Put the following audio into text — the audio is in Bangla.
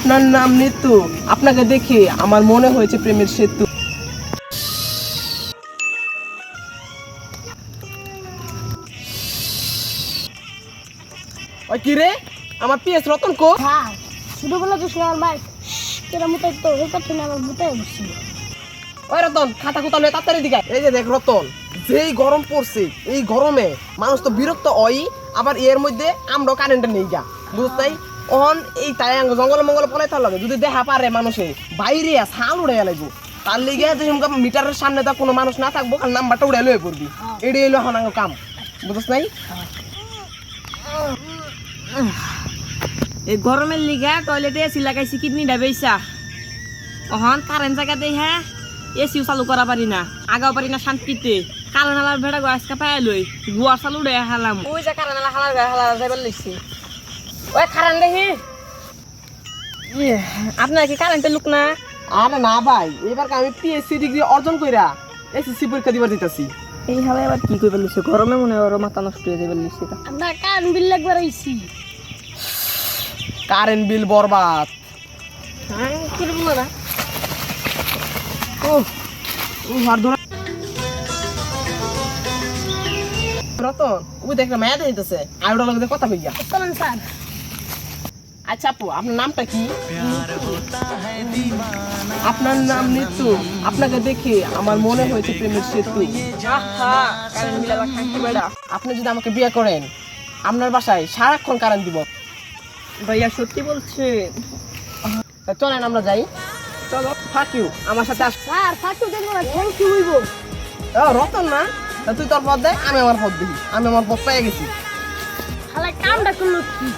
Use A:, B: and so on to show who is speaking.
A: আপনার নাম নিতু, আপনাকে দেখে আমার মনে হয়েছে প্রেমের সেতু। ওই কি রে, আমার পিএস রতন কো?
B: হ্যাঁ, ছোটবেলা তো আমার ভাই কেরা মুতাই তো এই কথা আমার মুতাই বসছিল।
A: ওই রতন, খাতা খুতা লয়ে তাড়াতাড়ি দিকে আয়। এই যে দেখ রতন, যেই গরম পড়ছে এই গরমে মানুষ তো বিরক্ত হয়, আবার এর মধ্যে আমরা কারেন্ট নেই গা, বুঝতাই অন এই তাই জঙ্গলে মঙ্গলে পলাইতে লাগে। যদি দেখা পারে মানুষে বাইরে ছাল উড়ে লাগবো, তার লিগে যে মিটারের সামনে তো কোনো মানুষ না থাকবো, কারণ নাম্বারটা উড়ে লয়ে পড়বি। এটাই হলো এখন কাম, বুঝছ নাই?
C: এই গরমের লিগা টয়লেটে এসি লাগাইছি কিডনিটা বেইসা অহন কারেন্ট জায়গাতে হ্যাঁ এসিও চালু করা পারি না, আগাও পারি না শান্তিতে। কারেন্ট আলার ভেড়া গাছকা পাই লই গুয়ার চালু রে হালাম। ওই যে কারেন্ট আলা হালার গায়ে হালার যাইবার লইছি। ওই কারেন্ট দেখি আপনার কি কারেন্টের লোক না?
A: আরে না ভাই, এবার আমি পিএসসি ডিগ্রি অর্জন কইরা এসএসসি পরীক্ষা দিবার দিতেছি।
C: এই হাওয়ায় আবার কি কইবার লইছে? গরমে মনে হয় ওর মাথা নষ্ট হয়ে যাইবার লইছে।
B: আমরা কান বিল লাগবার আইছি।
A: কারেন্ট বিল বরবাদ।
C: হ্যাঁ কি বলবো না।
A: ও আর ধরা রতন, ওই দেখ মায়া দিতেছে, আইডল লগে কথা কইয়া।
B: চলেন স্যার।
A: আচ্ছা আপু, আপনার নামটা কি? আপনার নাম নিতু, আপনাকে দেখে আমার মনে হয়েছে প্রেমের সেতু।
C: আহা কারেন্ট বিল আবার খাইতে বেড়া।
A: আপনি যদি আমাকে বিয়ে করেন, আপনার বাসায় সারাক্ষণ কারেন্ট দিব।
C: ভাইয়া সত্যি বলছেন?
A: তা চলেন আমরা যাই। চলো, থাক ইউ আমার সাথে আস।
B: স্যার ফাটু দেন না, থ্যাংক ইউ হইব।
A: রতন না, তা তুই তোর পথ দেয়, আমি আমার পথ দেখি। আমি আমার পথ পেয়ে গেছি।
B: হালা কামটা করলো কি?